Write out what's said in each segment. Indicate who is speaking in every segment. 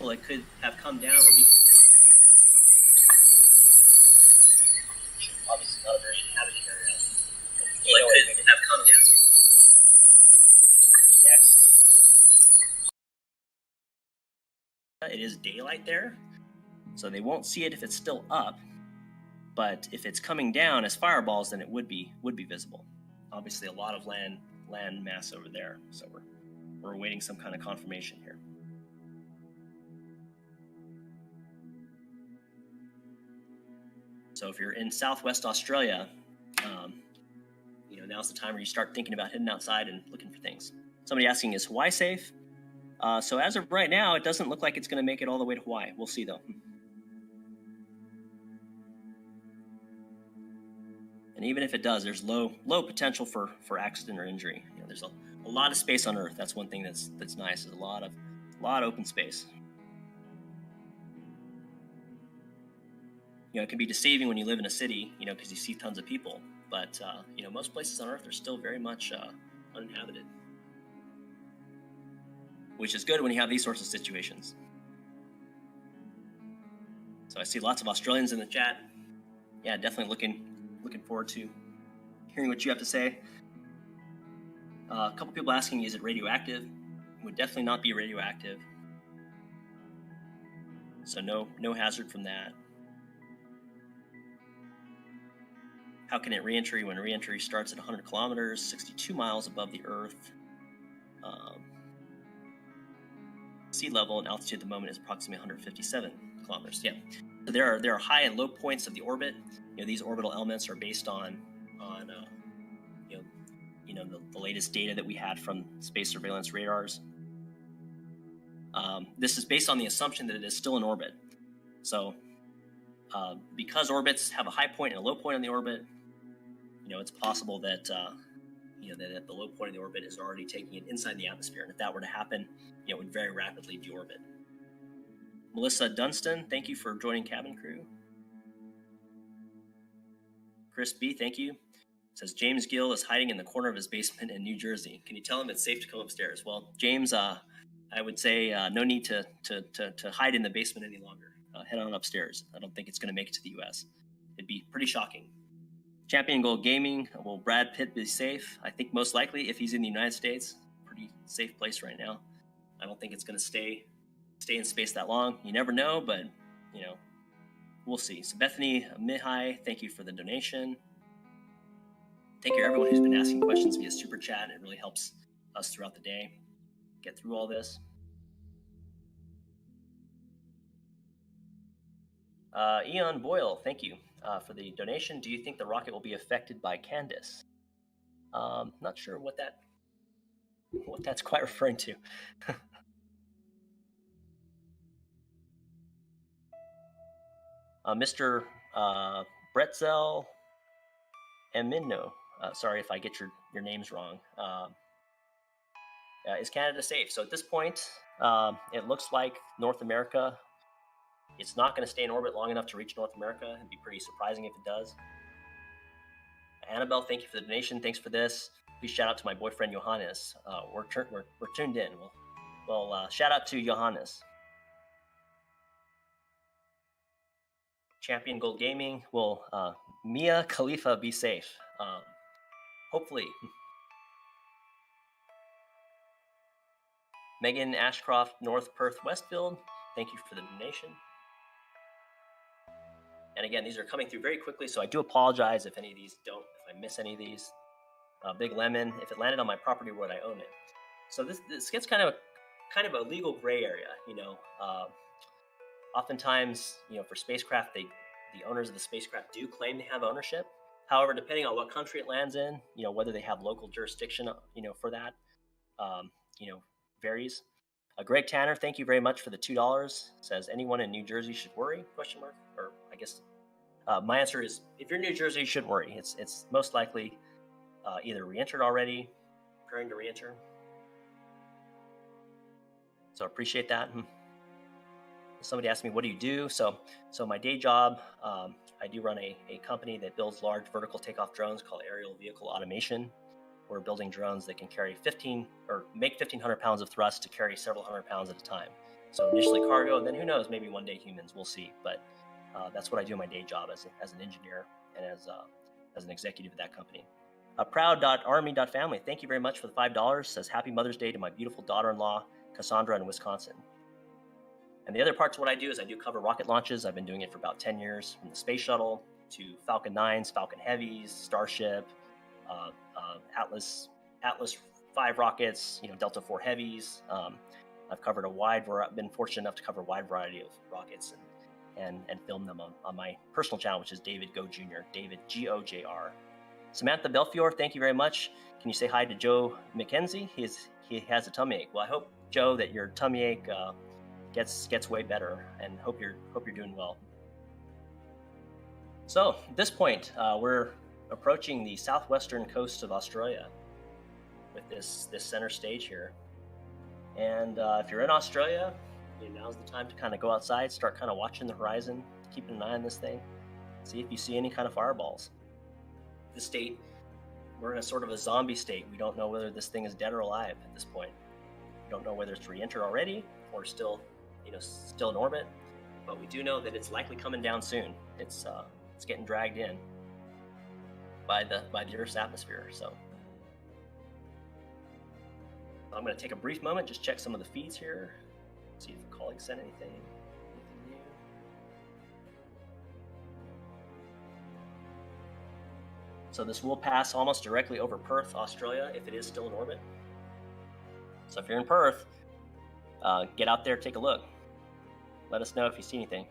Speaker 1: careful, it could have come down or be... Obviously not a very inhabited area. It could have come down. Next. It is daylight there, so they won't see it if it's still up. But if it's coming down as fireballs, then it would be visible. Obviously, a lot of land mass over there, so we're awaiting some kind of confirmation here. So if you're in Southwest Australia, now's the time where you start thinking about heading outside and looking for things. Somebody asking, is Hawaii safe? So as of right now, it doesn't look like it's going to make it all the way to Hawaii. We'll see, though. And even if it does, there's low potential for accident or injury. There's a lot of space on Earth. That's one thing that's nice. There's a lot of open space. It can be deceiving when you live in a city, because you see tons of people. But most places on Earth are still very much uninhabited, which is good when you have these sorts of situations. So I see lots of Australians in the chat. Yeah, definitely looking forward to hearing what you have to say. A couple people asking, is it radioactive? It would definitely not be radioactive. So no hazard from that. How can it re-entry when re-entry starts at 100 kilometers, 62 miles above the Earth? Sea level and altitude at the moment is approximately 157 kilometers. Yeah. So there are high and low points of the orbit. These orbital elements are based on the latest data that we had from space surveillance radars. This is based on the assumption that it is still in orbit. So because orbits have a high point and a low point on the orbit, it's possible that that the low point of the orbit is already taking it inside the atmosphere, and if that were to happen, it would very rapidly deorbit. Melissa Dunstan, thank you for joining Cabin Crew. Chris B, thank you. Says James Gill is hiding in the corner of his basement in New Jersey. Can you tell him it's safe to come upstairs? Well, James, I would say no need to hide in the basement any longer. Head on upstairs. I don't think it's going to make it to the U.S. It'd be pretty shocking. Champion Gold Gaming, will Brad Pitt be safe? I think most likely, if he's in the United States, pretty safe place right now. I don't think it's going to stay in space that long. You never know, but we'll see. So Bethany Mihai, thank you for the donation. Thank you everyone who's been asking questions via Super Chat. It really helps us throughout the day get through all this. Eon Boyle, thank you for the donation. Do you think the rocket will be affected by Candace? Not sure what that's quite referring to. Mr. Bretzel Emino, sorry if I get your names wrong. Is Canada safe? So at this point, it looks like North America, it's not going to stay in orbit long enough to reach North America. It'd be pretty surprising if it does. Annabelle, thank you for the donation. Thanks for this. Please shout out to my boyfriend Johannes. We're tuned in. Well, shout out to Johannes. Champion Gold Gaming. Will Mia Khalifa be safe? Hopefully. Megan Ashcroft, North Perth, Westfield. Thank you for the donation. And again, these are coming through very quickly, so I do apologize if any of these if I miss any of these. Big Lemon, if it landed on my property, would I own it? So this gets kind of a legal gray area, Oftentimes, for spacecraft, the owners of the spacecraft do claim they have ownership. However, depending on what country it lands in, whether they have local jurisdiction, for that, varies. Greg Tanner, thank you very much for the $2. Says anyone in New Jersey should worry? ? Or I guess my answer is if you're in New Jersey, you should worry. It's most likely either re-entered already, preparing to re-enter. So appreciate that. Somebody asked me, what do you do? So my day job, I do run a company that builds large vertical takeoff drones called Aerial Vehicle Automation. We're building drones that can carry make 1,500 pounds of thrust to carry several hundred pounds at a time. So initially cargo, and then who knows, maybe one day humans, we'll see. But that's what I do in my day job as an engineer and as an executive of that company. Proud.army.family, thank you very much for the $5. Says Happy Mother's Day to my beautiful daughter-in-law, Cassandra, in Wisconsin. And the other part to what I do is I do cover rocket launches. I've been doing it for about 10 years, from the space shuttle to Falcon 9s, Falcon Heavies, Starship, Atlas 5 rockets, Delta 4 Heavies. I've covered been fortunate enough to cover a wide variety of rockets and film them on my personal channel, which is David Go Jr., David Gojr. Samantha Belfiore, thank you very much. Can you say hi to Joe McKenzie? He has a tummy ache. Well, I hope, Joe, that your tummy ache gets way better, and hope you're doing well. So at this point, we're approaching the southwestern coast of Australia with this center stage here. And if you're in Australia, now's the time to kind of go outside, start kind of watching the horizon, keeping an eye on this thing, see if you see any kind of fireballs. The state, we're in a sort of a zombie state. We don't know whether this thing is dead or alive at this point. We don't know whether it's re-entered already or still in orbit, but we do know that it's likely coming down soon. It's getting dragged in by the Earth's atmosphere. So I'm going to take a brief moment, just check some of the feeds here, see if a colleague sent anything new. So this will pass almost directly over Perth, Australia, if it is still in orbit. So if you're in Perth, get out there, take a look. Let us know if you see anything.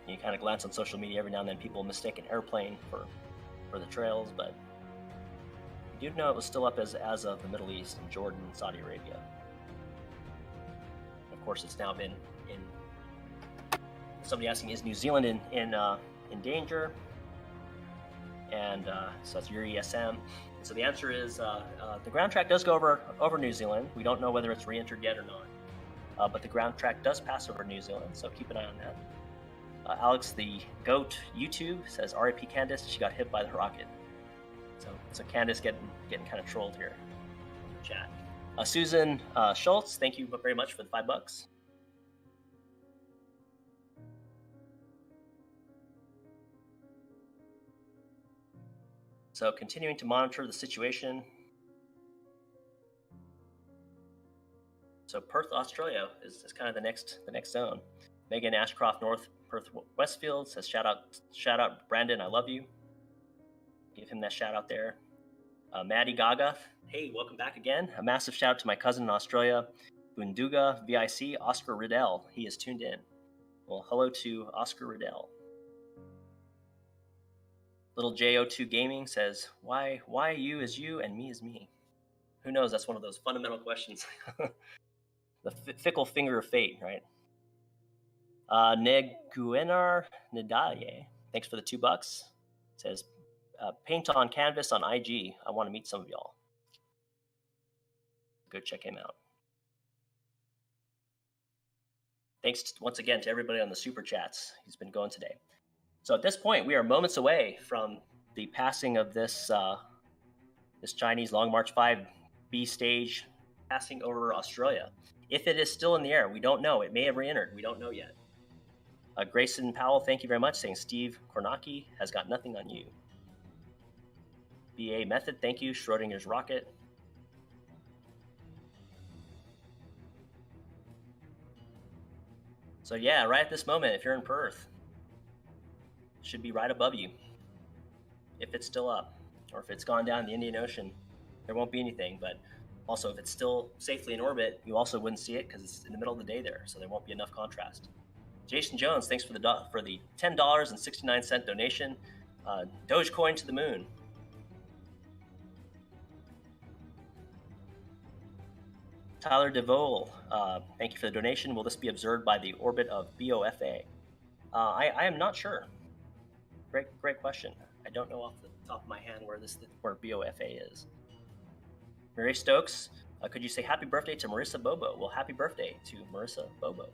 Speaker 1: You kind of glance on social media every now and then, people mistake an airplane for the trails, but you do know it was still up as of the Middle East and Jordan and Saudi Arabia. Of course, it's now been in. Somebody asking, is New Zealand in danger? And so that's Yuri SM. So the answer is the ground track does go over New Zealand. We don't know whether it's re-entered yet or not, but the ground track does pass over New Zealand, so keep an eye on that. Alex the Goat YouTube says, R.I.P. Candace, she got hit by the rocket. So Candace getting kind of trolled here in the chat. Susan Schultz, thank you very much for the $5. So continuing to monitor the situation. So Perth, Australia is kind of the next zone. Megan Ashcroft North Perth Westfield says, shout out Brandon, I love you. Give him that shout out there. Maddie Gaga, hey, welcome back again. A massive shout out to my cousin in Australia, Bunduga VIC, Oscar Riddell. He is tuned in. Well, hello to Oscar Riddell. Little JO2 Gaming says, why you is you and me is me? Who knows? That's one of those fundamental questions. The fickle finger of fate, right? Neguenar Nadaye, thanks for the $2. Says, paint on canvas on IG. I want to meet some of y'all. Go check him out. Thanks once again to everybody on the super chats. He's been going today. So at this point, we are moments away from the passing of this Chinese Long March 5B stage passing over Australia. If it is still in the air, we don't know. It may have re-entered. We don't know yet. Grayson Powell, thank you very much, saying Steve Kornacki has got nothing on you. BA Method, thank you. Schrodinger's Rocket. So yeah, right at this moment, if you're in Perth, it should be right above you. If it's still up, or if it's gone down the Indian Ocean, there won't be anything. But also, if it's still safely in orbit, you also wouldn't see it because it's in the middle of the day there, so there won't be enough contrast. Jason Jones, thanks for the $10.69 donation. Dogecoin to the moon. Tyler DeVole, thank you for the donation. Will this be observed by the orbit of BOFA? I am not sure. Great question. I don't know off the top of my hand where BOFA is. Mary Stokes, could you say happy birthday to Marissa Bobo? Well, happy birthday to Marissa Bobo.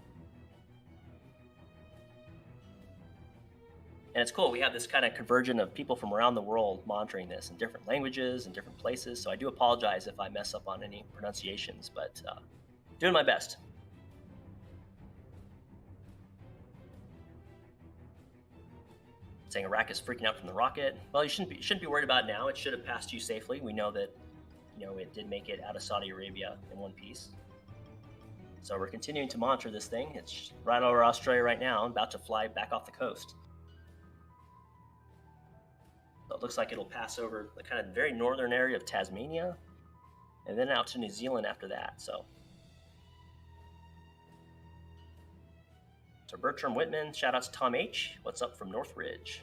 Speaker 1: And it's cool. We have this kind of convergence of people from around the world monitoring this in different languages and different places. So I do apologize if I mess up on any pronunciations, but doing my best. Saying Iraq is freaking out from the rocket. Well, you shouldn't be worried about it now. It should have passed you safely. We know that, it did make it out of Saudi Arabia in one piece. So we're continuing to monitor this thing. It's right over Australia right now, about to fly back off the coast. So it looks like it'll pass over the kind of very northern area of Tasmania, and then out to New Zealand after that. So Bertram Whitman, shout out to Tom H. What's up from Northridge?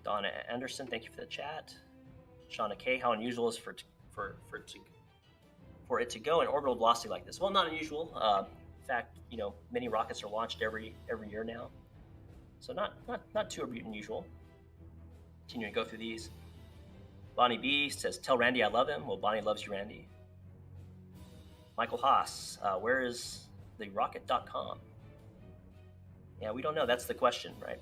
Speaker 1: Donna Anderson, thank you for the chat. Shauna K, how unusual is for it to go in orbital velocity like this? Well, not unusual. In fact, many rockets are launched every year now, so not too unusual. Continuing to go through these. Bonnie B says, "Tell Randy I love him." Well, Bonnie loves you, Randy. Michael Haas, where is the rocket.com? Yeah, we don't know. That's the question, right?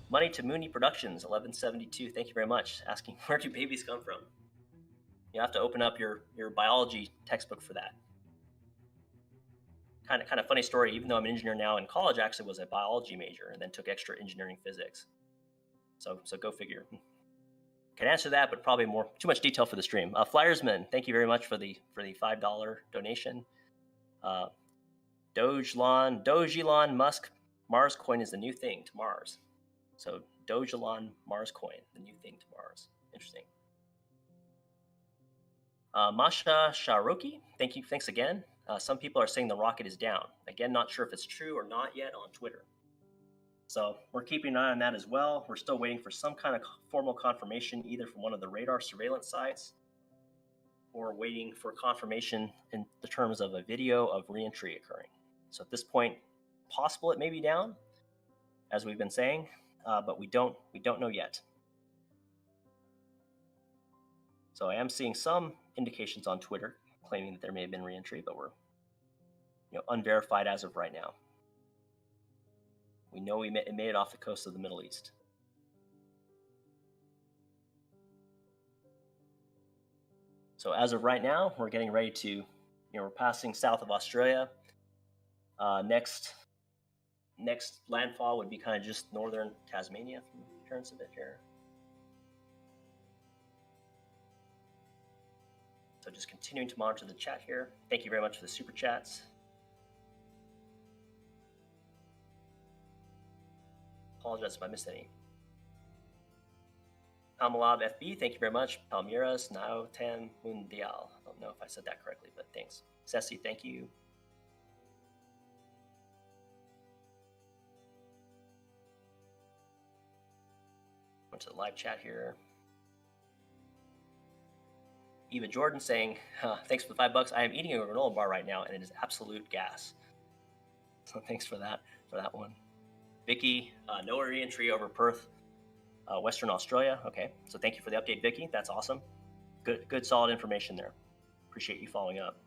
Speaker 1: Money to Mooney Productions, 1172. Thank you very much. Asking, where do babies come from? You have to open up your biology textbook for that. Kind of funny story. Even though I'm an engineer now, in college actually was a biology major and then took extra engineering physics. So go figure. Can answer that, but probably too much detail for the stream. Flyersman, thank you very much for the $5 donation. Doge Elon Musk, Mars coin is the new thing to Mars. So Doge Elon Mars coin, the new thing to Mars. Interesting. Masha Sharoki, thanks again. Some people are saying the rocket is down. Again, not sure if it's true or not yet on Twitter. So we're keeping an eye on that as well. We're still waiting for some kind of formal confirmation, either from one of the radar surveillance sites or waiting for confirmation in the terms of a video of reentry occurring. So at this point, possible it may be down, as we've been saying, but we don't know yet. So I am seeing some indications on Twitter claiming that there may have been reentry, but we're unverified as of right now. We know it made it off the coast of the Middle East. So as of right now, we're getting ready to, we're passing south of Australia. Next landfall would be kind of just northern Tasmania from the appearance of it here. So just continuing to monitor the chat here. Thank you very much for the super chats. Apologize if I missed any. Pamalab FB, thank you very much. Palmeiras, Nautem Mundial. I don't know if I said that correctly, but thanks. Ceci, thank you. Went to the live chat here. Eva Jordan saying, thanks for the $5. I am eating a granola bar right now, and it is absolute gas. So thanks for that one. Vicky, no re-entry over Perth, Western Australia. Okay, so thank you for the update, Vicky. That's awesome. Good, solid information there. Appreciate you following up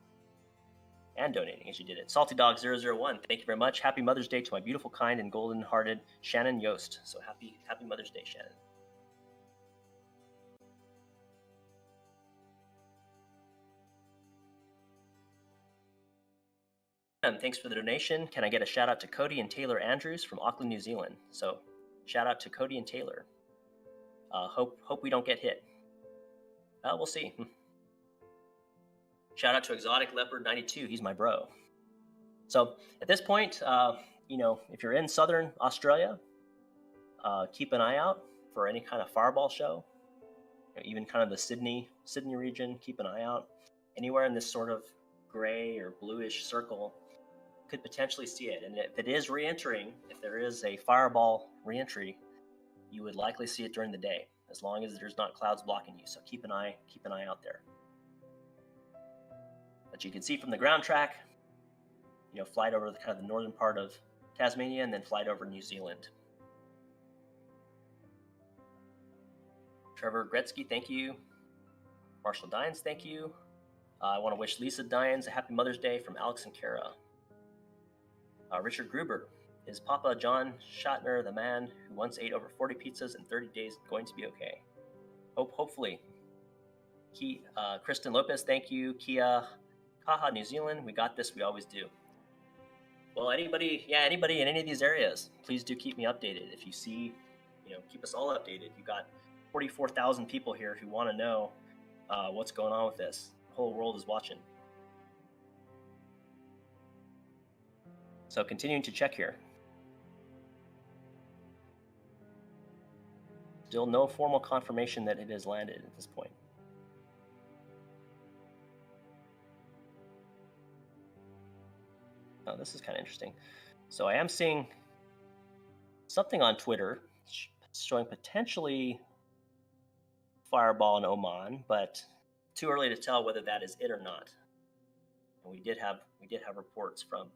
Speaker 1: and donating as you did it. Salty Dog 001, thank you very much. Happy Mother's Day to my beautiful, kind, and golden-hearted Shannon Yost. So happy Mother's Day, Shannon. Thanks for the donation. Can I get a shout out to Cody and Taylor Andrews from Auckland, New Zealand? So shout out to Cody and Taylor. Hope we don't get hit. We'll see. Shout out to Exotic Leopard 92. He's my bro. So at this point, if you're in Southern Australia, keep an eye out for any kind of fireball show. Even kind of the Sydney region, keep an eye out. Anywhere in this sort of gray or bluish circle, could potentially see it. And if it is re-entering, if there is a fireball re-entry, you would likely see it during the day, as long as there's not clouds blocking you. So keep an eye out there. But you can see from the ground track, flight over the northern part of Tasmania and then flight over New Zealand. Trevor Gretzky, thank you. Marshall Dines, thank you. I want to wish Lisa Dines a happy Mother's Day from Alex and Kara. Richard Gruber, Is Papa John Shatner, the man who once ate over 40 pizzas in 30 days, going to be okay? Hopefully. Kristen Lopez, thank you. Kia Kaha, New Zealand, we got this, we always do. Well, anybody in any of these areas, please do keep me updated. If you see, keep us all updated. You got 44,000 people here who want to know what's going on with this. The whole world is watching. So continuing to check here. Still no formal confirmation that it has landed at this point. Oh, this is kind of interesting. So I am seeing something on Twitter showing potentially fireball in Oman, but too early to tell whether that is it or not. And we did have reports from.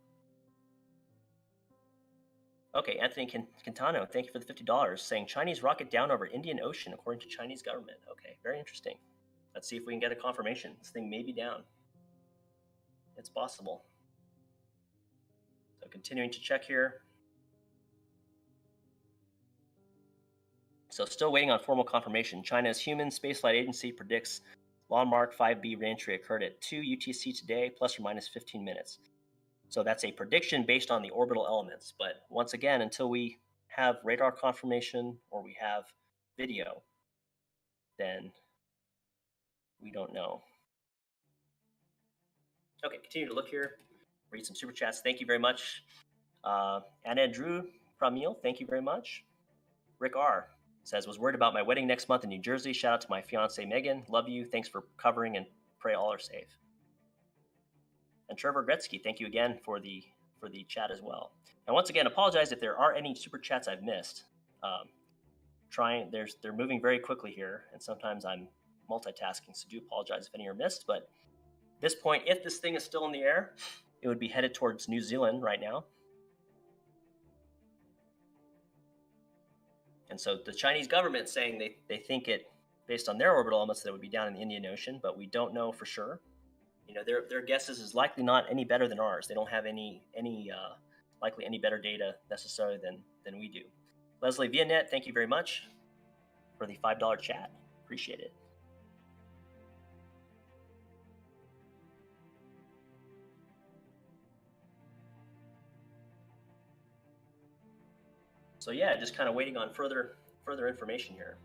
Speaker 1: Okay, Anthony Quintano, thank you for the $50, saying Chinese rocket down over Indian Ocean according to Chinese government. Okay, very interesting. Let's see if we can get a confirmation. This thing may be down. It's possible. So continuing to check here. So still waiting on formal confirmation. China's Human Spaceflight Agency predicts Landmark 5B reentry occurred at 2 UTC today, plus or minus 15 minutes. So that's a prediction based on the orbital elements. But once again, until we have radar confirmation or we have video, then we don't know. Okay, continue to look here. Read some super chats. Thank you very much. Anna Drew Pramil, thank you very much. Rick R says, was worried about my wedding next month in New Jersey. Shout out to my fiance Megan. Love you. Thanks for covering and pray all are safe. And Trevor Gretzky, thank you again for the chat as well. And once again, apologize if there are any super chats I've missed. They're moving very quickly here, and sometimes I'm multitasking, so do apologize if any are missed. But at this point, if this thing is still in the air, it would be headed towards New Zealand right now. And so the Chinese government saying they think it, based on their orbital elements, that it would be down in the Indian Ocean, but we don't know for sure. Their guesses is likely not any better than ours. They don't have likely any better data necessarily than we do. Leslie Vianet, thank you very much for the $5 chat. Appreciate it. So yeah, just kind of waiting on further information here.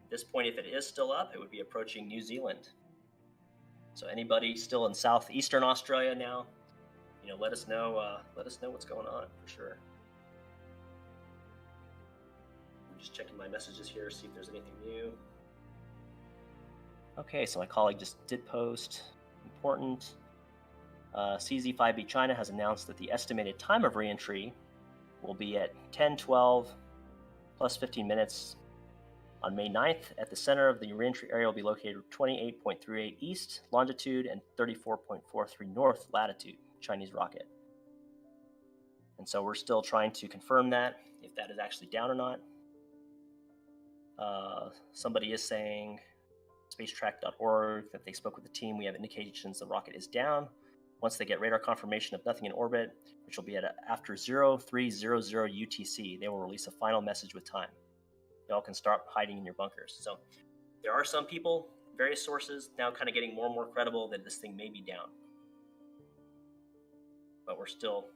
Speaker 1: At this point, if it is still up, it would be approaching New Zealand. So anybody still in southeastern Australia now, let us know what's going on for sure. I'm just checking my messages here, see if there's anything new. Okay, so my colleague just did post, important. CZ5B China has announced that the estimated time of reentry will be at 10:12 plus 15 minutes on May 9th. At the center of the reentry area will be located 28.38 east longitude and 34.43 north latitude, Chinese rocket. And so we're still trying to confirm that, if that is actually down or not. Somebody is saying, spacetrack.org, that they spoke with the team. We have indications the rocket is down. Once they get radar confirmation of nothing in orbit, which will be at after 0300 UTC, they will release a final message with time. Y'all can start hiding in your bunkers. So there are some people, various sources, now kind of getting more and more credible that this thing may be down. But we're still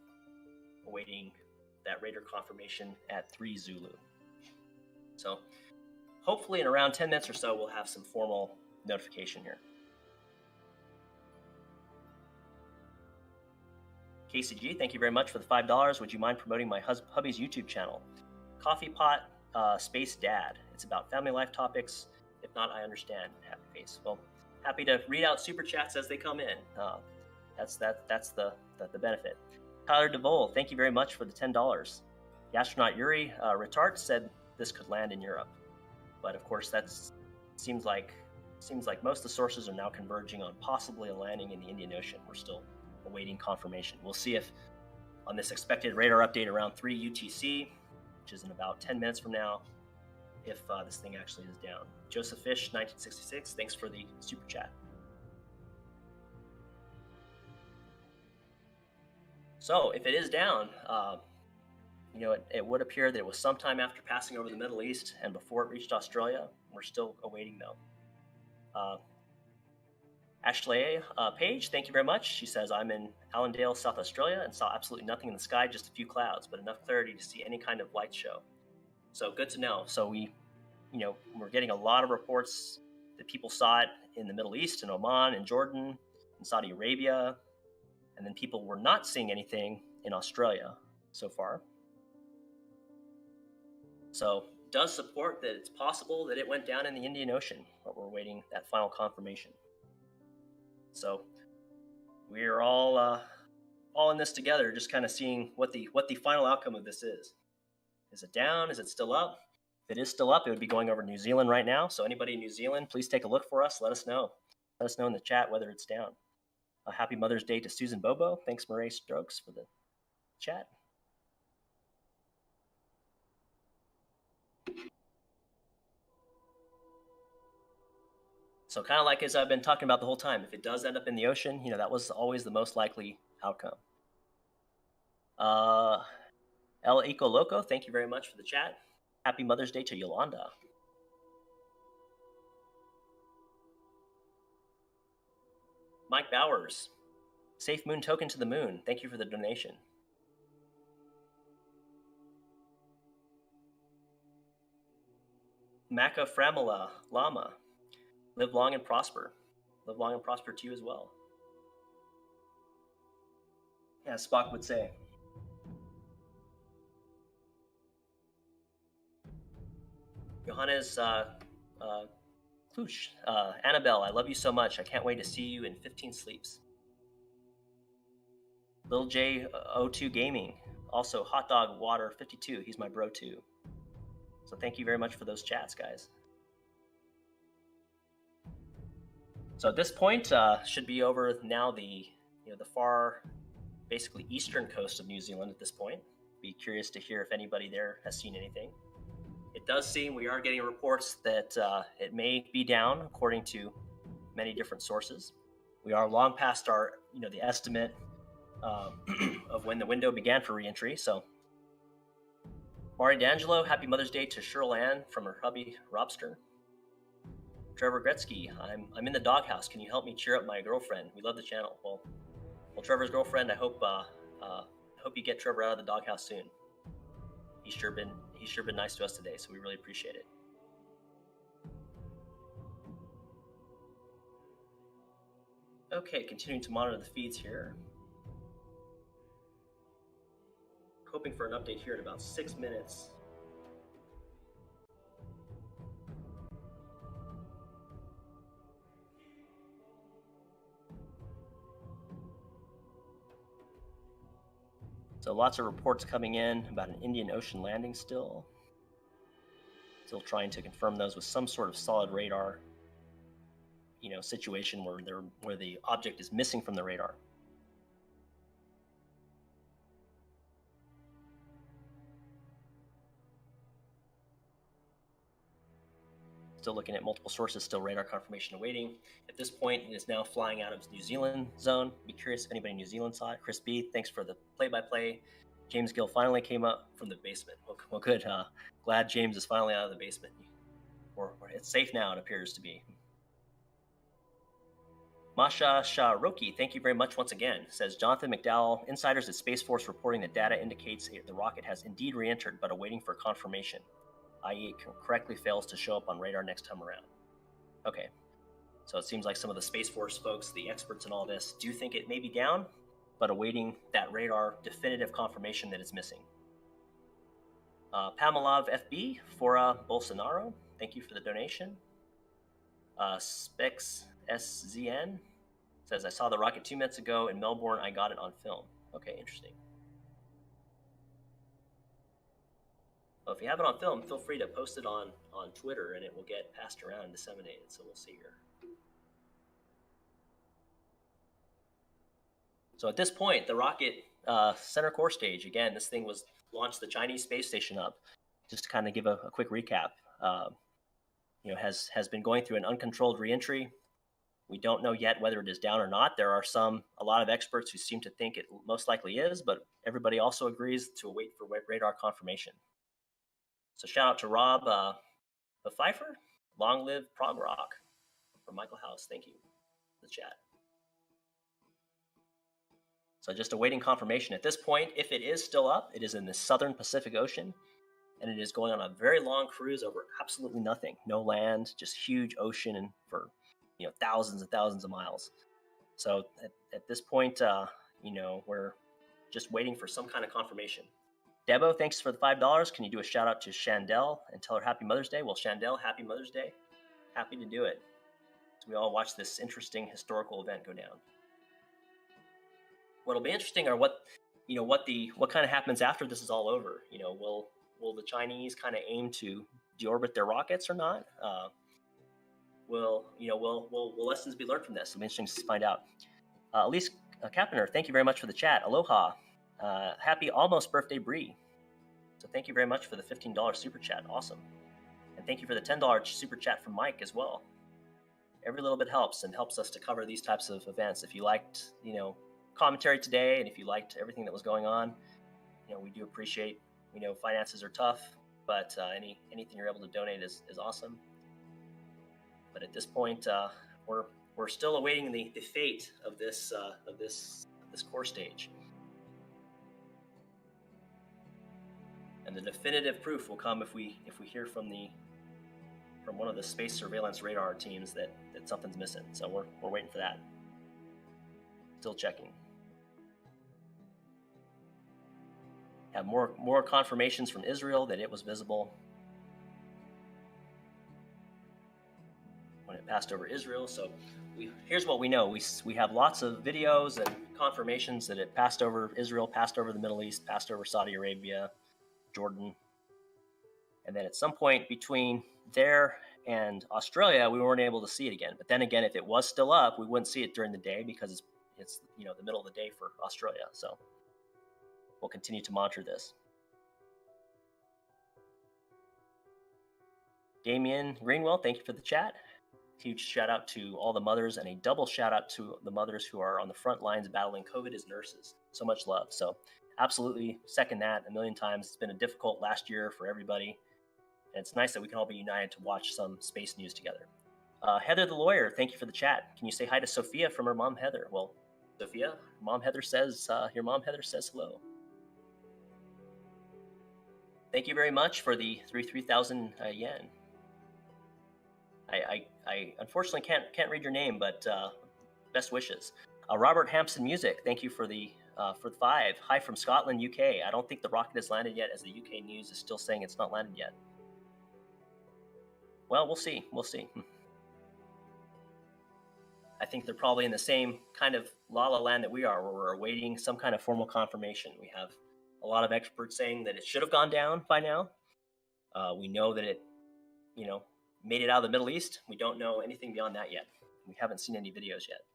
Speaker 1: awaiting that radar confirmation at 3 Zulu. So hopefully in around 10 minutes or so, we'll have some formal notification here. KCG, thank you very much for the $5. Would you mind promoting my hubby's YouTube channel? Coffee Pot Space Dad. It's about family life topics. If not, I understand. Happy face. Well, happy to read out super chats as they come in. That's the benefit. Tyler DeVole, thank you very much for the $10. The astronaut Yuri Retart said this could land in Europe, but of course that seems like most of the sources are now converging on possibly a landing in the Indian Ocean. We're still awaiting confirmation. We'll see if on this expected radar update around 3 UTC, which is in about 10 minutes from now, if this thing actually is down. Joseph Fish, 1966, thanks for the super chat. So if it is down, it would appear that it was sometime after passing over the Middle East and before it reached Australia. We're still awaiting, though. Ashley Page, thank you very much. She says, I'm in Allendale, South Australia, and saw absolutely nothing in the sky, just a few clouds, but enough clarity to see any kind of light show. So good to know. So we're getting a lot of reports that people saw it in the Middle East, in Oman, in Jordan, in Saudi Arabia, and then people were not seeing anything in Australia so far. So it does support that it's possible that it went down in the Indian Ocean, but we're waiting that final confirmation. So we're all in this together, just kind of seeing what the final outcome of this is. Is it down? Is it still up? If it is still up, it would be going over New Zealand right now. So anybody in New Zealand, please take a look for us. Let us know. Let us know in the chat whether it's down. A happy Mother's Day to Susan Bobo. Thanks, Murray Strokes, for the chat. So kind of like as I've been talking about the whole time, if it does end up in the ocean, that was always the most likely outcome. El Eco Loco, thank you very much for the chat. Happy Mother's Day to Yolanda. Mike Bowers, Safe Moon Token to the Moon. Thank you for the donation. Maka Framala Lama, live long and prosper. Live long and prosper to you as well. As Spock would say. Johannes Klusch, Annabelle, I love you so much. I can't wait to see you in 15 sleeps. Lil J02 Gaming, also Hot Dog Water 52. He's my bro too. So thank you very much for those chats, guys. So at this point, should be over now the far, basically eastern coast of New Zealand at this point. Be curious to hear if anybody there has seen anything. It does seem we are getting reports that it may be down, according to many different sources. We are long past our, the estimate of when the window began for reentry. So, Mari D'Angelo, happy Mother's Day to Cheryl Ann from her hubby Robster. Trevor Gretzky, I'm in the doghouse. Can you help me cheer up my girlfriend? We love the channel. Well, Trevor's girlfriend, I hope you get Trevor out of the doghouse soon. He's sure been nice to us today, so we really appreciate it. Okay, continuing to monitor the feeds here. Hoping for an update here in about 6 minutes. So lots of reports coming in about an Indian Ocean landing still. Still trying to confirm those with some sort of solid radar, situation where the object is missing from the radar. Still looking at multiple sources, still radar confirmation awaiting. At this point, it is now flying out of New Zealand zone. Be curious if anybody in New Zealand saw it. Chris B, thanks for the play-by-play. James Gill finally came up from the basement. Well, good. Glad James is finally out of the basement. Or it's safe now, it appears to be. Masha Sharoki, thank you very much once again. Says Jonathan McDowell, insiders at Space Force reporting that data indicates the rocket has indeed re-entered, but awaiting for confirmation, i.e. it correctly fails to show up on radar next time around. Okay, so it seems like some of the Space Force folks, the experts in all this, do think it may be down, but awaiting that radar definitive confirmation that it's missing. Pamelov FB for Bolsonaro, thank you for the donation. Specs SZN says, I saw the rocket 2 minutes ago in Melbourne. I got it on film. Okay, interesting. Well, if you have it on film, feel free to post it on Twitter and it will get passed around and disseminated. So we'll see here. So at this point, the rocket center core stage, again, this thing was launched the Chinese space station up. Just to kind of give a quick recap, has been going through an uncontrolled reentry. We don't know yet whether it is down or not. There are a lot of experts who seem to think it most likely is, but everybody also agrees to wait for radar confirmation. So shout out to Rob the Pfeiffer. Long live Prog Rock from Michael House. Thank you for the chat. So just awaiting confirmation. At this point, if it is still up, it is in the southern Pacific Ocean, and it is going on a very long cruise over absolutely nothing. No land, just huge ocean, and for thousands and thousands of miles. So at this point, we're just waiting for some kind of confirmation. Debo, thanks for the $5. Can you do a shout out to Chandel and tell her Happy Mother's Day? Well, Chandel, Happy Mother's Day. Happy to do it. So we all watch this interesting historical event go down. What'll be interesting are what kind of happens after this is all over. Will the Chinese kind of aim to deorbit their rockets or not? Will lessons be learned from this? It'll be interesting to find out. Elise Kappener, thank you very much for the chat. Aloha. Happy almost birthday, Bree. So thank you very much for the $15 super chat. Awesome. And thank you for the $10 super chat from Mike as well. Every little bit helps and helps us to cover these types of events. If you liked, commentary today, and if you liked everything that was going on, we do appreciate. We know finances are tough, but anything you're able to donate is awesome. But at this point, we're still awaiting the fate of this core stage, and the definitive proof will come if we hear from one of the space surveillance radar teams that something's missing. So we're waiting for that. Still checking. Have more confirmations from Israel that it was visible when it passed over Israel. So here's what we know. We have lots of videos and confirmations that it passed over Israel, passed over the Middle East, passed over Saudi Arabia, Jordan. And then at some point between there and Australia, we weren't able to see it again. But then again, if it was still up, we wouldn't see it during the day because it's the middle of the day for Australia. So we'll continue to monitor this. Damien Greenwell, thank you for the chat. Huge shout out to all the mothers, and a double shout out to the mothers who are on the front lines battling COVID as nurses. So much love. So absolutely second that a million times. It's been a difficult last year for everybody. And it's nice that we can all be united to watch some space news together. Heather the lawyer, thank you for the chat. Can you say hi to Sophia from her mom Heather? Well, Sophia, Mom Heather says, your mom Heather says hello. Thank you very much for the 3,000 yen. I unfortunately can't read your name, but best wishes. Robert Hampson Music, thank you for the 5. Hi from Scotland, UK. I don't think the rocket has landed yet, as the UK news is still saying it's not landed yet. Well, we'll see. We'll see. I think they're probably in the same kind of la-la land that we are, where we're awaiting some kind of formal confirmation. We have a lot of experts saying that it should have gone down by now. We know that it, made it out of the Middle East. We don't know anything beyond that yet. We haven't seen any videos yet.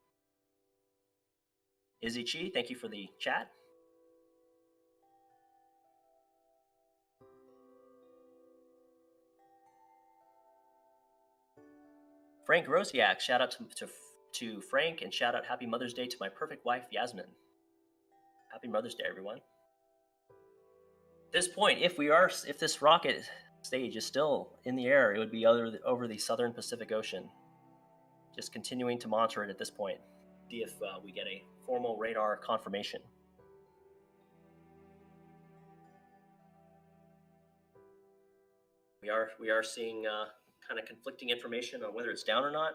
Speaker 1: Izzy Chi, thank you for the chat. Frank Rosiak, shout out to Frank, and shout out Happy Mother's Day to my perfect wife, Yasmin. Happy Mother's Day, everyone. At this point, if this rocket stage is still in the air, it would be over the southern Pacific Ocean. Just continuing to monitor it at this point. See if we get a formal radar confirmation. We are seeing kind of conflicting information on whether it's down or not.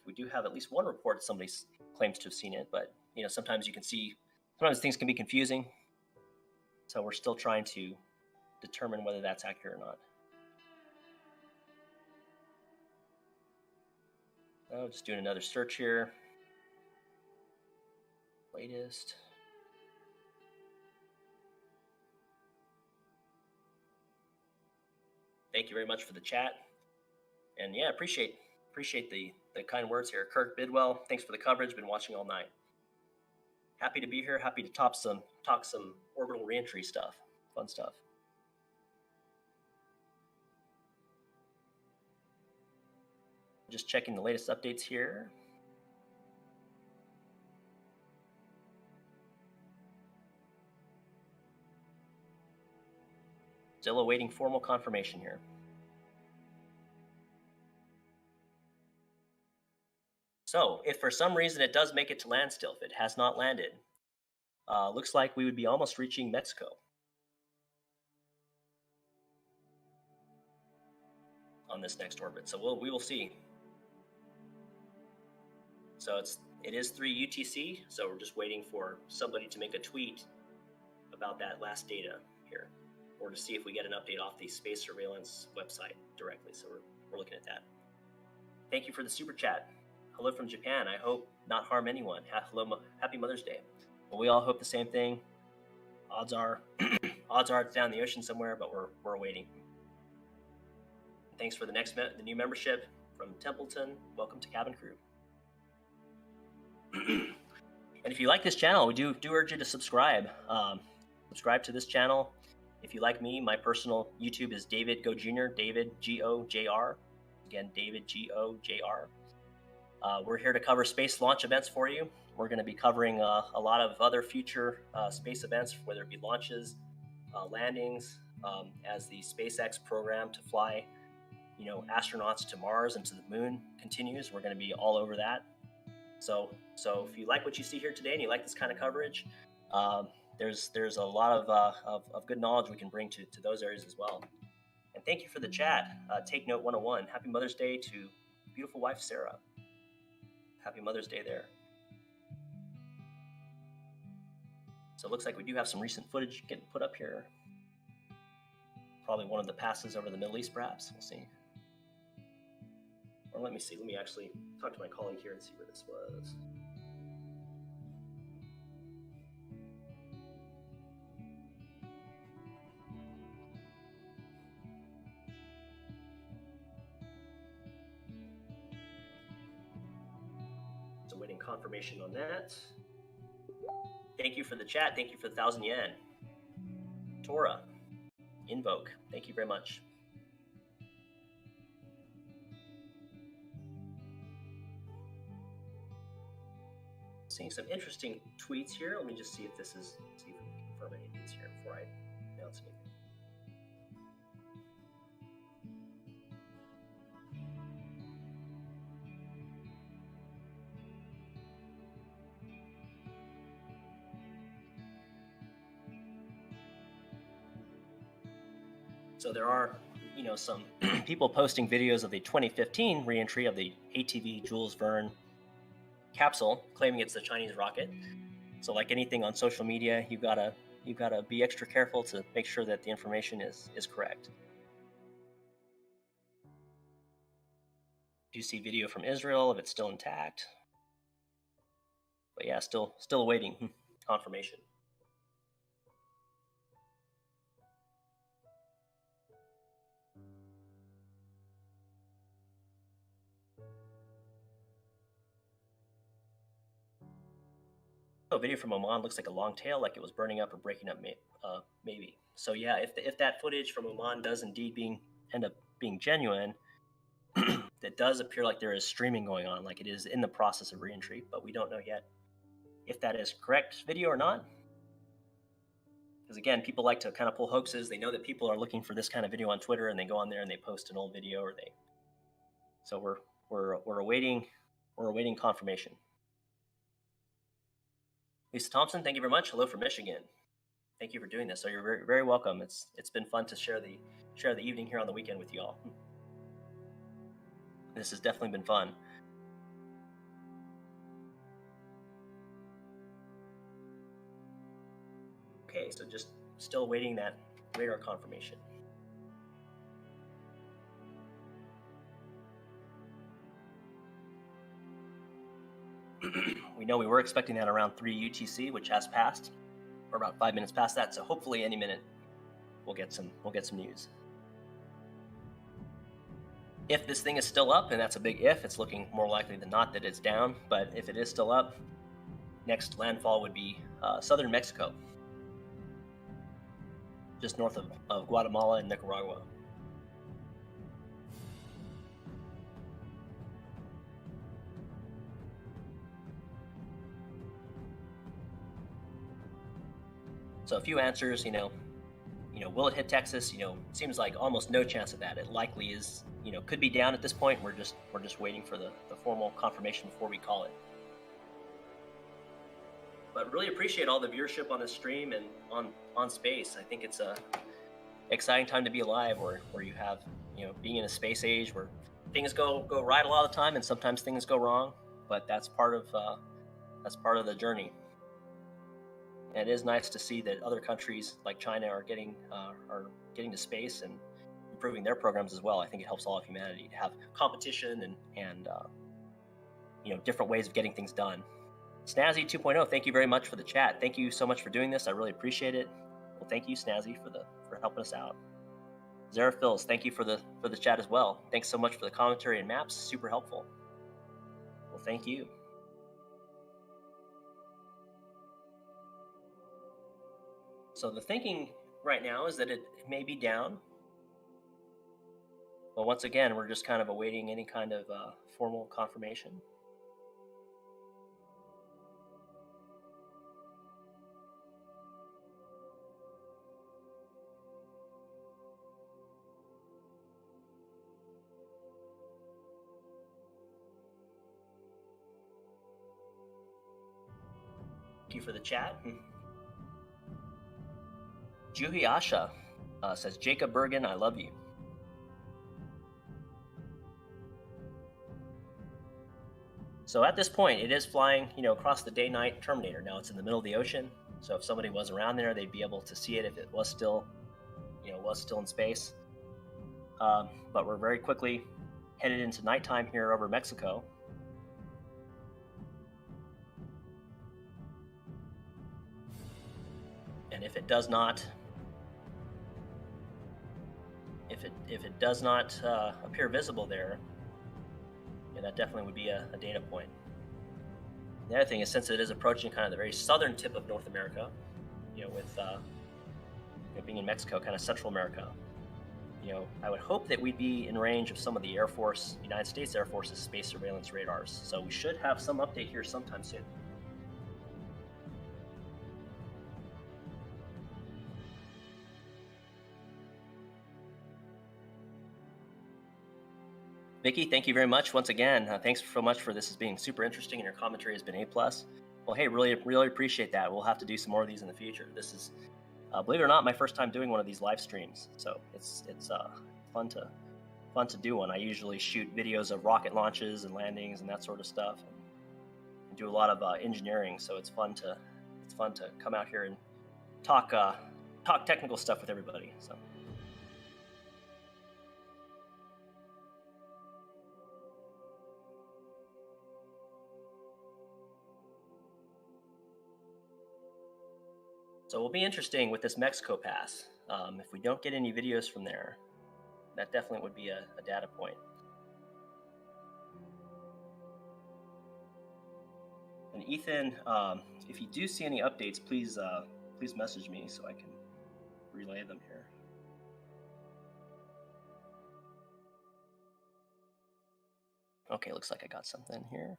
Speaker 1: We do have at least one report somebody claims to have seen it, but sometimes sometimes things can be confusing. So we're still trying to determine whether that's accurate or not. Oh, just doing another search here. Latest. Thank you very much for the chat. And yeah, appreciate the kind words here. Kirk Bidwell, thanks for the coverage. Been watching all night. Happy to be here. Happy to talk some orbital reentry stuff. Fun stuff. Just checking the latest updates here. Still awaiting formal confirmation here. So if for some reason it does make it to land still, if it has not landed, looks like we would be almost reaching Mexico on this next orbit. So we will see. So it is 3 UTC. So we're just waiting for somebody to make a tweet about that last data here, or to see if we get an update off the space surveillance website directly. So we're looking at that. Thank you for the super chat. Hello from Japan. I hope not harm anyone. Hello, happy Mother's Day. Well, we all hope the same thing. Odds are it's down the ocean somewhere, but we're waiting. Thanks for the new membership from Templeton. Welcome to Cabin Crew. And if you like this channel, we do urge you to subscribe. Subscribe to this channel. If you like me, my personal YouTube is David Go Jr. David G-O-J-R. Again, David G-O-J-R. We're here to cover space launch events for you. We're going to be covering a lot of other future space events, whether it be launches, landings, as the SpaceX program to fly, astronauts to Mars and to the moon continues. We're going to be all over that. So if you like what you see here today and you like this kind of coverage, there's a lot of good knowledge we can bring to those areas as well. And thank you for the chat. Take Note 101. Happy Mother's Day to beautiful wife Sarah. Happy Mother's Day there. So it looks like we do have some recent footage getting put up here. Probably one of the passes over the Middle East, perhaps. We'll see. Or let me see. Let me actually talk to my colleague here and see where this was. So waiting confirmation on that. Thank you for the chat. Thank you for the 1,000 yen. Tora, Invoke. Thank you very much. Seeing some interesting tweets here. Let me just see if we can confirm any of these here before I announce anything. So there are, some people posting videos of the 2015 reentry of the ATV Jules Verne capsule, claiming it's the Chinese rocket. So like anything on social media, you gotta be extra careful to make sure that the information is correct. Do you see video from Israel if it's still intact? But yeah, still awaiting confirmation. Oh, video from Oman looks like a long tail, like it was burning up or breaking up, maybe. So yeah, if that footage from Oman does indeed end up being genuine, that does appear like there is streaming going on, like it is in the process of reentry, but we don't know yet if that is correct video or not. Because again, people like to kind of pull hoaxes. They know that people are looking for this kind of video on Twitter, and they go on there and they post an old video, or they. So we're awaiting confirmation. Lisa Thompson, thank you very much. Hello from Michigan. Thank you for doing this. So you're very, very welcome. It's been fun to share the evening here on the weekend with you all. This has definitely been fun. Okay, so just still awaiting that radar confirmation. We know we were expecting that around 3 UTC, which has passed. We're about 5 minutes past that, so hopefully any minute we'll get some news. If this thing is still up, and that's a big if, it's looking more likely than not that it's down, but if it is still up, next landfall would be southern Mexico, just north of Guatemala and Nicaragua. So a few answers, will it hit Texas? Seems like almost no chance of that. It likely is, could be down at this point. We're just waiting for the formal confirmation before we call it. But really appreciate all the viewership on this stream and on space. I think it's a exciting time to be alive, where you have, being in a space age where things go right a lot of the time, and sometimes things go wrong. But that's part of the journey. And it is nice to see that other countries like China are getting to space and improving their programs as well. I think it helps all of humanity to have competition and different ways of getting things done. Snazzy 2.0, thank you very much for the chat. Thank you so much for doing this. I really appreciate it. Well, thank you, Snazzy, for helping us out. Zeraphils, thank you for the chat as well. Thanks so much for the commentary and maps. Super helpful. Well, thank you. So the thinking right now is that it may be down. But once again, we're just kind of awaiting any kind of formal confirmation. Thank you for the chat. Juhi Asha says, Jacob Bergen, I love you. So at this point, it is flying, across the day-night Terminator. Now it's in the middle of the ocean, so if somebody was around there, they'd be able to see it if it was still, in space. But we're very quickly headed into nighttime here over Mexico. And if it does not, appear visible there, that definitely would be a data point. The other thing is, since it is approaching kind of the very southern tip of North America, with being in Mexico, kind of Central America, I would hope that we'd be in range of some of the United States Air Force's space surveillance radars. So we should have some update here sometime soon. Vicky, thank you very much once again. Thanks so much for this as being super interesting, and your commentary has been A+. Well, hey, really appreciate that. We'll have to do some more of these in the future. This is, believe it or not, my first time doing one of these live streams, so it's fun to do one. I usually shoot videos of rocket launches and landings and that sort of stuff, and do a lot of engineering. So it's fun to come out here and talk technical stuff with everybody. So. So it will be interesting with this Mexico pass. If we don't get any videos from there, that definitely would be a data point. And Ethan, if you do see any updates, please message me so I can relay them here. Okay, looks like I got something here.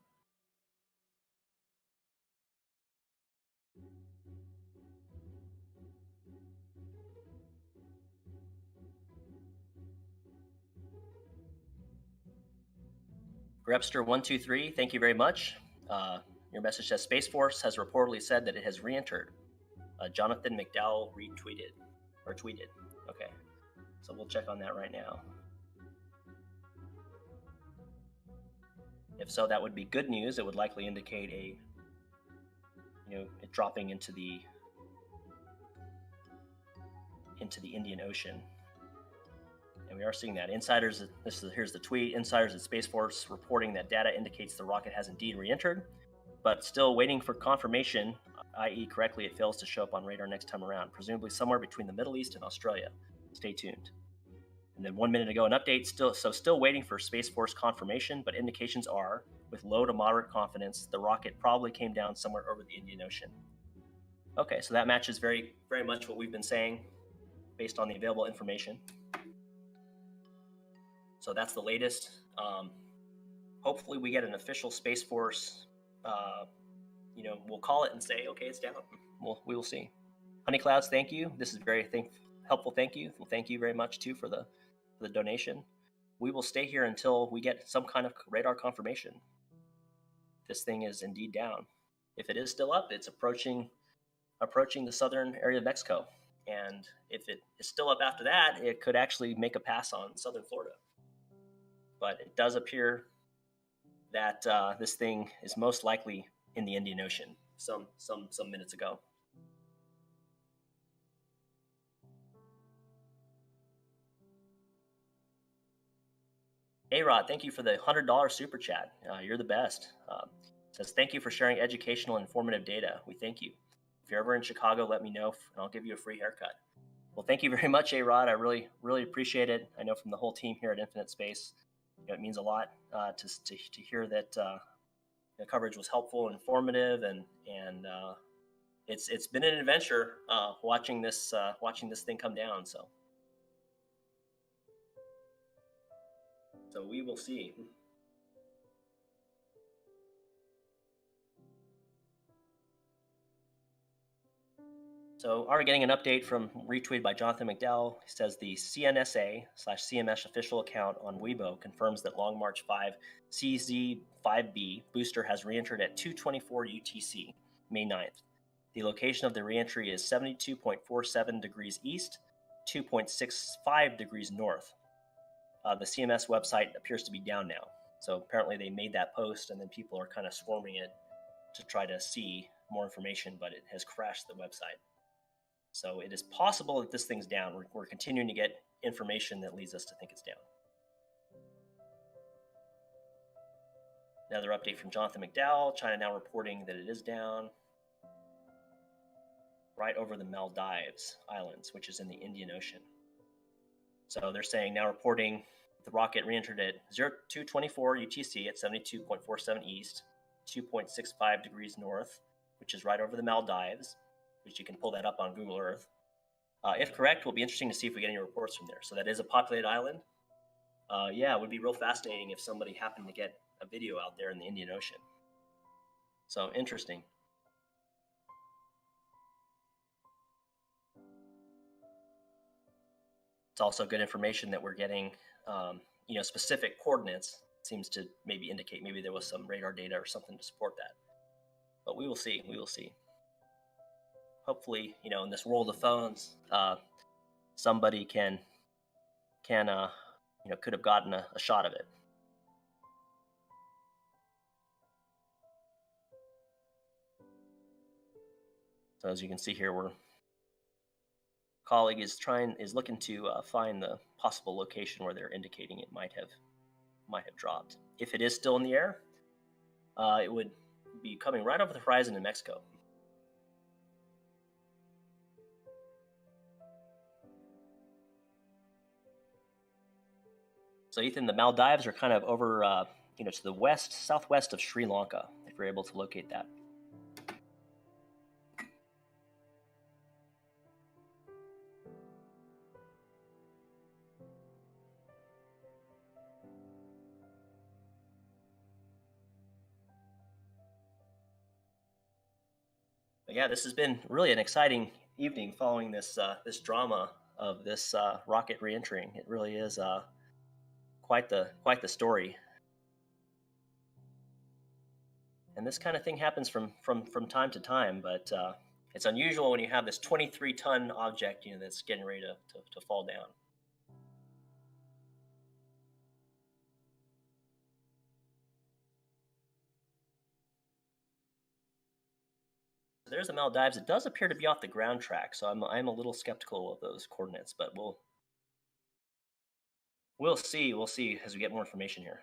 Speaker 1: Grepster123, thank you very much. Your message says Space Force has reportedly said that it has re-entered. Jonathan McDowell tweeted. Okay, so we'll check on that right now. If so, that would be good news. It would likely indicate it dropping into the Indian Ocean. And we are seeing that. Here's the tweet. Insiders at Space Force reporting that data indicates the rocket has indeed re-entered, but still waiting for confirmation, i.e. correctly, it fails to show up on radar next time around, presumably somewhere between the Middle East and Australia. Stay tuned. And then 1 minute ago, an update, still waiting for Space Force confirmation, but indications are, with low to moderate confidence, the rocket probably came down somewhere over the Indian Ocean. Okay, so that matches very, very much what we've been saying based on the available information. So that's the latest. Hopefully we get an official Space Force, we'll call it and say, okay, it's down. We will see. Honey Clouds, thank you. This is very helpful. Thank you. Well, thank you very much too for the donation. We will stay here until we get some kind of radar confirmation. This thing is indeed down. If it is still up, it's approaching the southern area of Mexico. And if it is still up after that, it could actually make a pass on southern Florida. But it does appear that this thing is most likely in the Indian Ocean some minutes ago. A-Rod, thank you for the $100 super chat. You're the best. Says, thank you for sharing educational and informative data. We thank you. If you're ever in Chicago, let me know, and I'll give you a free haircut. Well, thank you very much, A-Rod. I really, really appreciate it. I know from the whole team here at Infinite Space, it means a lot to hear that the coverage was helpful and informative, and it's been an adventure watching this thing come down. So we will see. So already getting an update from retweeted by Jonathan McDowell. He says the CNSA/CMS official account on Weibo confirms that Long March 5 CZ5B booster has re-entered at 2:24 UTC, May 9th. The location of the re-entry is 72.47 degrees east, 2.65 degrees north. The CMS website appears to be down now. So apparently they made that post and then people are kind of swarming it to try to see more information, but it has crashed the website. So it is possible that this thing's down. We're continuing to get information that leads us to think it's down. Another update from Jonathan McDowell. China now reporting that it is down right over the Maldives Islands, which is in the Indian Ocean. So they're saying now reporting the rocket re-entered at 0224 UTC at 72.47 east, 2.65 degrees north, which is right over the Maldives, which you can pull that up on Google Earth. If correct, it will be interesting to see if we get any reports from there. So that is a populated island. Yeah, it would be real fascinating if somebody happened to get a video out there in the Indian Ocean. So interesting. It's also good information that we're getting, specific coordinates. It seems to maybe indicate maybe there was some radar data or something to support that. But we will see. We will see. Hopefully, in this world of phones, somebody could have gotten a shot of it. So as you can see here, colleague is looking to find the possible location where they're indicating it might have dropped. If it is still in the air, it would be coming right over the horizon in Mexico. So Ethan, the Maldives are kind of over, to the southwest of Sri Lanka, if you're able to locate that. But yeah, this has been really an exciting evening following this drama of this rocket re-entering. It really is quite the story. And this kind of thing happens from time to time, but it's unusual when you have this 23-ton object, that's getting ready to fall down. So there's the Maldives. It does appear to be off the ground track, so I'm a little skeptical of those coordinates, but we'll see. We'll see as we get more information here.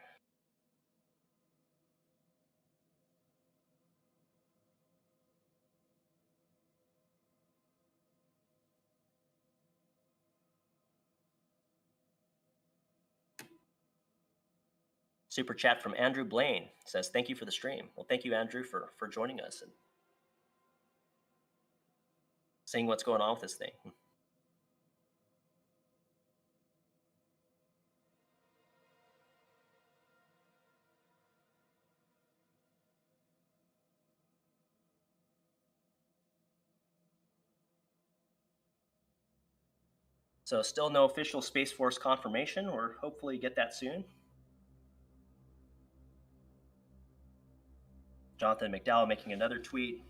Speaker 1: Super chat from Andrew Blaine says, thank you for the stream. Well, thank you, Andrew, for joining us and seeing what's going on with this thing. So still no official Space Force confirmation, or hopefully get that soon. Jonathan McDowell making another tweet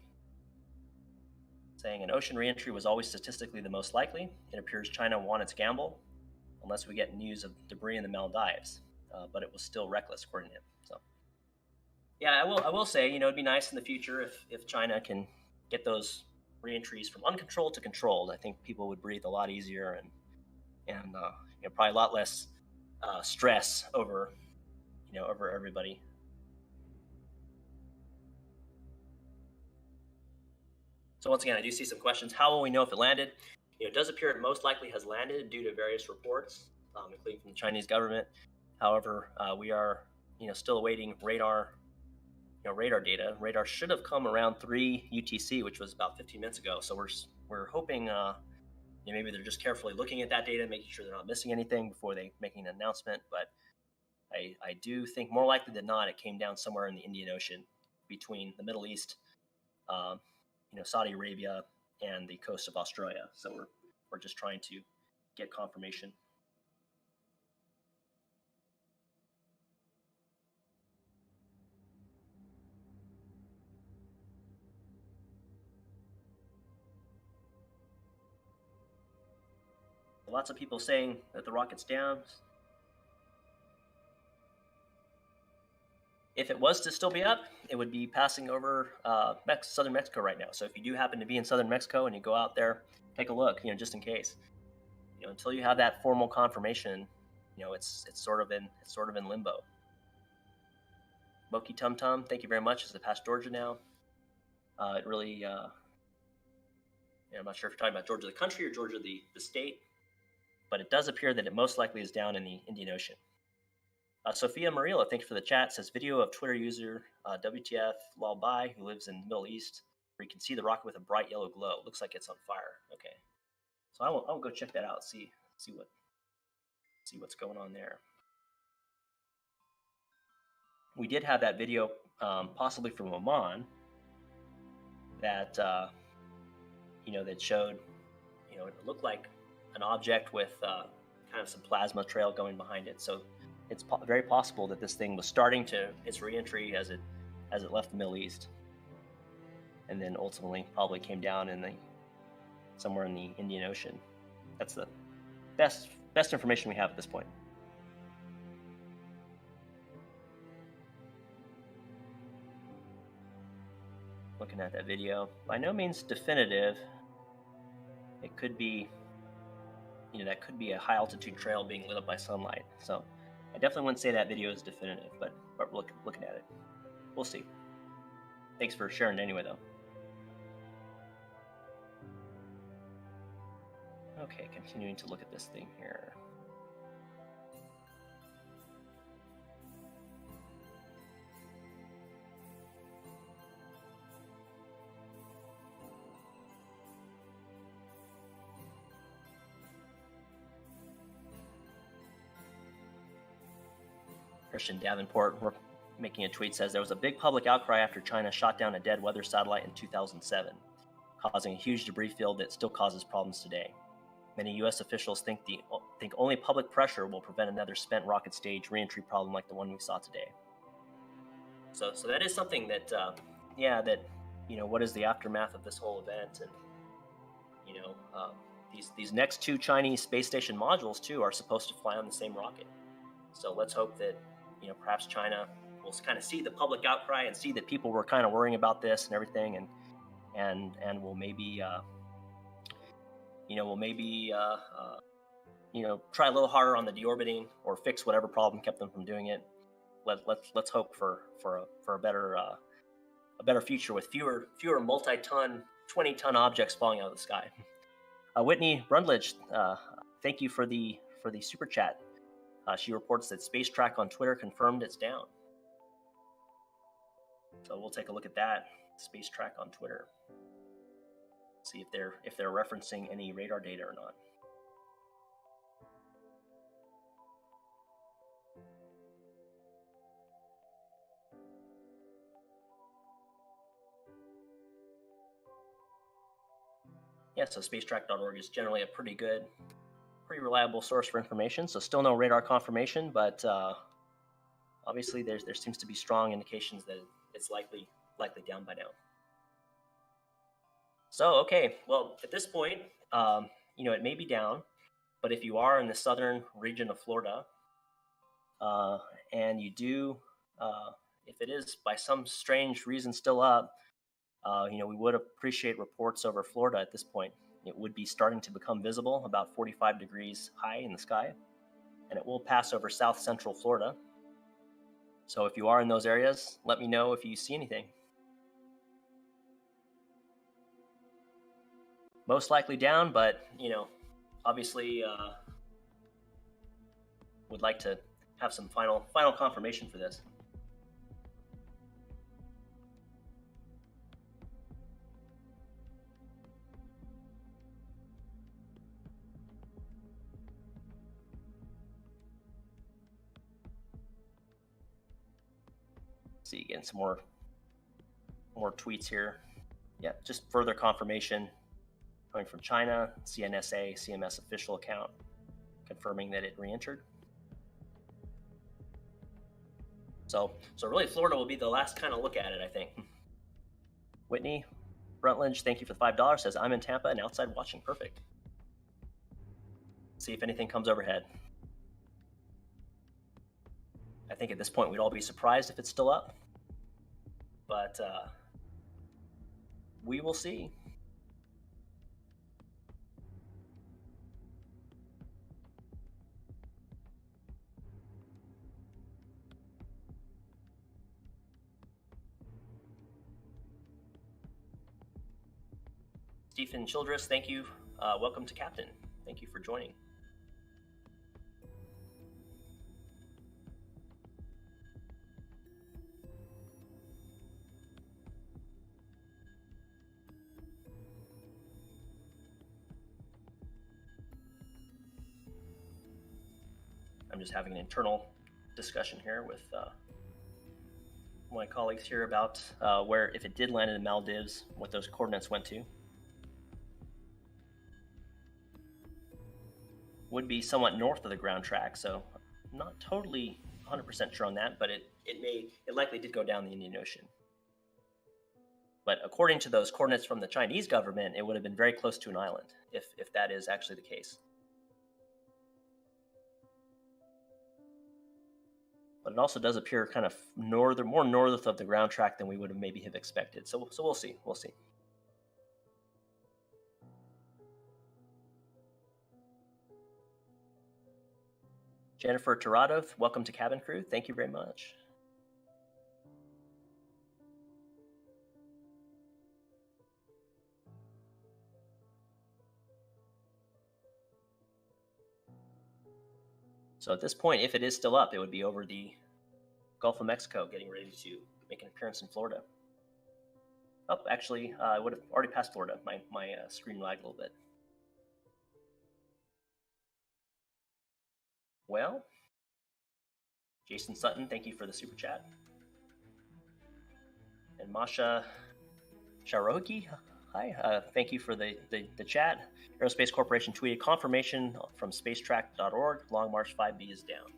Speaker 1: saying an ocean reentry was always statistically the most likely. It appears China won its gamble, unless we get news of debris in the Maldives, but it was still reckless, according to him. So, yeah, I will say, it'd be nice in the future if China can get those reentries from uncontrolled to controlled. I think people would breathe a lot easier and probably a lot less stress over everybody. So once again, I do see some questions. How will we know if it landed? It does appear it most likely has landed due to various reports, including from the Chinese government. However, we are still awaiting radar data. Radar should have come around 3 UTC, which was about 15 minutes ago. So we're hoping maybe they're just carefully looking at that data, making sure they're not missing anything before they making an announcement. But I do think more likely than not, it came down somewhere in the Indian Ocean between the Middle East, Saudi Arabia, and the coast of Australia. So we're just trying to get confirmation. Lots of people saying that the rocket's down. If it was to still be up, it would be passing over southern Mexico right now. So if you do happen to be in southern Mexico and you go out there, take a look, just in case. Until you have that formal confirmation, it's sort of in limbo. Moki Tum Tum, thank you very much. It's past Georgia now. It really, I'm not sure if you're talking about Georgia the country or Georgia the state, but it does appear that it most likely is down in the Indian Ocean. Sophia Marilla, thank you for the chat, says video of Twitter user WTF Lalbai, who lives in the Middle East, where you can see the rocket with a bright yellow glow. Looks like it's on fire. Okay, so I'll go check that out. See what's going on there. We did have that video, possibly from Oman, that that showed, it looked like an object with kind of some plasma trail going behind it. So it's very possible that this thing was starting its reentry as it left the Middle East, and then ultimately probably came down somewhere in the Indian Ocean. That's the best information we have at this point. Looking at that video, by no means definitive. It could be, that could be a high altitude trail being lit up by sunlight. So I definitely wouldn't say that video is definitive, but looking at it, we'll see. Thanks for sharing anyway, though. Okay, continuing to look at this thing here. Christian Davenport, we're making a tweet, says there was a big public outcry after China shot down a dead weather satellite in 2007, causing a huge debris field that still causes problems today. Many U.S. officials think only public pressure will prevent another spent rocket stage reentry problem like the one we saw today. So that is something that, what is the aftermath of this whole event? And, these next 2 Chinese space station modules, too, are supposed to fly on the same rocket. So let's hope that, perhaps China will kind of see the public outcry and see that people were kind of worrying about this and everything, and will maybe, try a little harder on the deorbiting or fix whatever problem kept them from doing it. Let's hope for a better future with fewer multi-ton, 20-ton objects falling out of the sky. Whitney Brundledge, thank you for the super chat. She reports that Space Track on Twitter confirmed it's down. So we'll take a look at that. Space Track on Twitter. See if they're referencing any radar data or not. Yeah, so spacetrack.org is generally a pretty good pretty reliable source for information. So still no radar confirmation, but obviously there seems to be strong indications that it's likely down by now. So okay, well at this point, it may be down, but if you are in the southern region of Florida, and you do, if it is by some strange reason still up, we would appreciate reports over Florida at this point. It would be starting to become visible about 45 degrees high in the sky, and it will pass over south central Florida. So if you are in those areas, let me know if you see anything. Most likely down, but obviously would like to have some final confirmation for this. See again some more tweets here. Yeah, just further confirmation coming from China, CNSA, CMS official account, confirming that it re-entered. So really Florida will be the last kind of look at it, I think. Whitney Brutledge, thank you for the $5, says, I'm in Tampa and outside watching. Perfect. See if anything comes overhead. I think at this point we'd all be surprised if it's still up, but we will see. Stephen Childress, thank you. Welcome to Captain. Thank you for joining. I'm just having an internal discussion here with my colleagues here about where, if it did land in the Maldives, what those coordinates went to. Would be somewhat north of the ground track, so not totally 100% sure on that, but it likely did go down the Indian Ocean. But according to those coordinates from the Chinese government, it would have been very close to an island, if that is actually the case. But it also does appear kind of more north of the ground track than we would have maybe have expected. So we'll see. We'll see. Jennifer Tirado, welcome to Cabin Crew. Thank you very much. So at this point, if it is still up, it would be over the Gulf of Mexico, getting ready to make an appearance in Florida. Oh, actually, I would have already passed Florida. My screen lagged a little bit. Well, Jason Sutton, thank you for the super chat. And Masha Sharoki, hi, thank you for the chat. Aerospace Corporation tweeted confirmation from spacetrack.org, Long March 5B is down.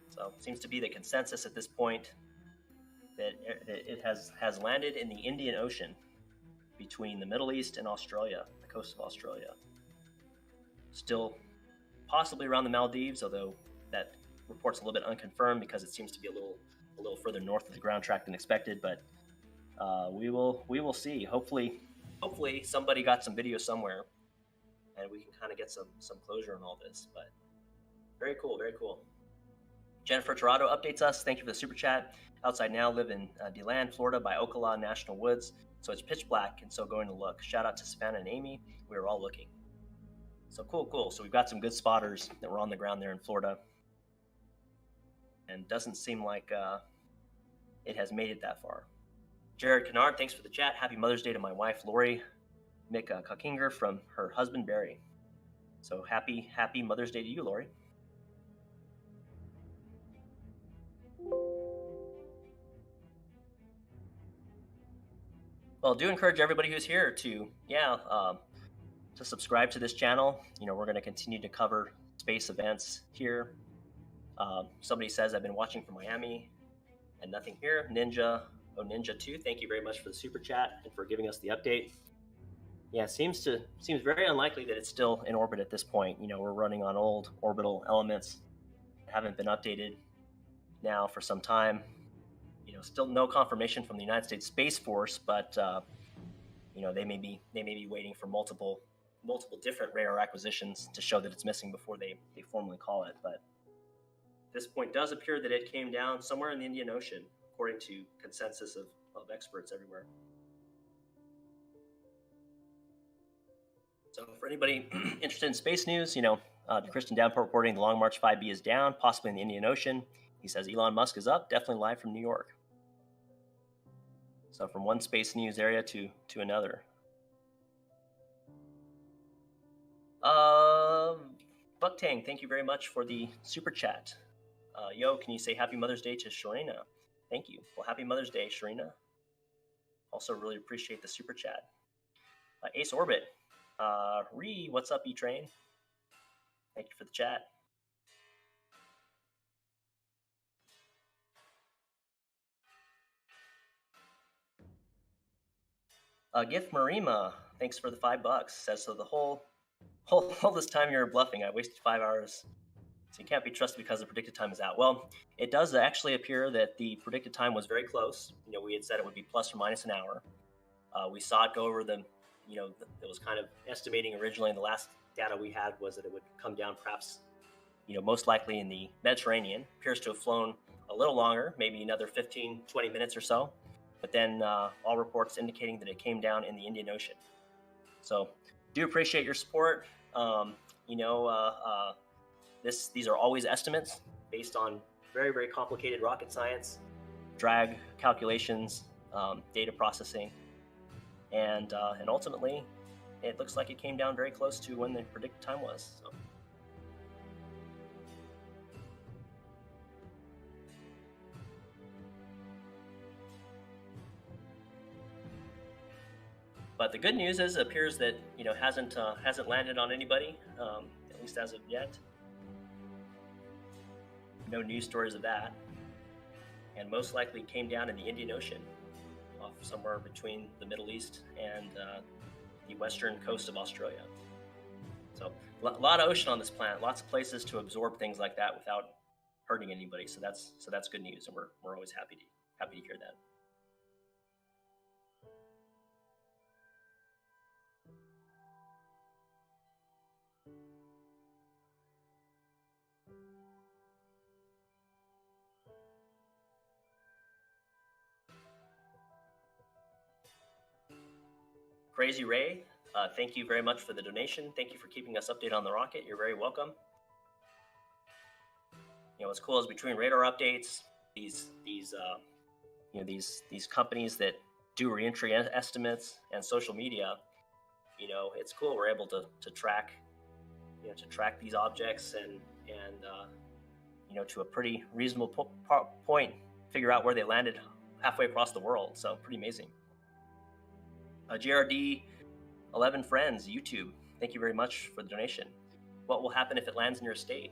Speaker 1: So it seems to be the consensus at this point that it has landed in the Indian Ocean between the Middle East and Australia, the coast of Australia. Still possibly around the Maldives, although that report's a little bit unconfirmed because it seems to be a little further north of the ground track than expected. But we will see. Hopefully somebody got some video somewhere, and we can kind of get some closure on all this. But very cool, very cool. Jennifer Tirado updates us. Thank you for the super chat. Outside now, live in DeLand, Florida, by Ocala National Woods. So it's pitch black, and so going to look. Shout out to Savannah and Amy. We were all looking. So cool. So we've got some good spotters that were on the ground there in Florida, and doesn't seem like it has made it that far. Jared Kennard, thanks for the chat. Happy Mother's Day to my wife, Lori Kuckinger, from her husband, Barry. So happy Mother's Day to you, Lori. Well, do encourage everybody who's here to to subscribe to this channel. We're going to continue to cover space events here. Somebody says, I've been watching from Miami and nothing here. Ninja2, thank you very much for the super chat and for giving us the update. Yeah, seems very unlikely that it's still in orbit at this point. We're running on old orbital elements that haven't been updated now for some time. Still no confirmation from the United States Space Force, but they may be waiting for multiple different radar acquisitions to show that it's missing before they formally call it. But at this point, does appear that it came down somewhere in the Indian Ocean, according to consensus of experts everywhere. So for anybody interested in space news, Christian Davenport reporting the Long March 5B is down, possibly in the Indian Ocean. He says Elon Musk is up, definitely live from New York. So from one space news area to another. Bucktang, thank you very much for the super chat. Yo, can you say Happy Mother's Day to Sharina? Thank you. Well, Happy Mother's Day, Sharina. Also really appreciate the super chat. Ace Orbit. What's up, E-Train? Thank you for the chat. Gift Marima, thanks for the $5. Says, so the whole this time you're bluffing. I wasted 5 hours. So you can't be trusted because the predicted time is out. Well, it does actually appear that the predicted time was very close. We had said it would be plus or minus an hour. We saw it go over the, it was kind of estimating originally, and the last data we had was that it would come down perhaps, most likely in the Mediterranean. Appears to have flown a little longer, maybe another 15, 20 minutes or so. But then all reports indicating that it came down in the Indian Ocean. So do appreciate your support. These are always estimates based on very, very complicated rocket science, drag calculations, data processing, and ultimately, it looks like it came down very close to when the predicted time was. So. But the good news is, it appears that hasn't landed on anybody, at least as of yet. No news stories of that, and most likely came down in the Indian Ocean, off somewhere between the Middle East and the western coast of Australia. So a lot of ocean on this planet, lots of places to absorb things like that without hurting anybody. So that's good news, and we're always happy to hear that. Crazy Ray, thank you very much for the donation. Thank you for keeping us updated on the rocket. You're very welcome. What's cool is between radar updates, these companies that do reentry estimates and social media, it's cool. We're able to track these objects and to a pretty reasonable point, figure out where they landed halfway across the world. So pretty amazing. GRD 11 Friends, YouTube, thank you very much for the donation. What will happen if it lands in your state?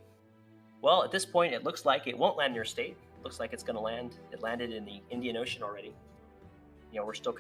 Speaker 1: Well, at this point, it looks like it won't land in your state. It looks like it's going to land. It landed in the Indian Ocean already. We're still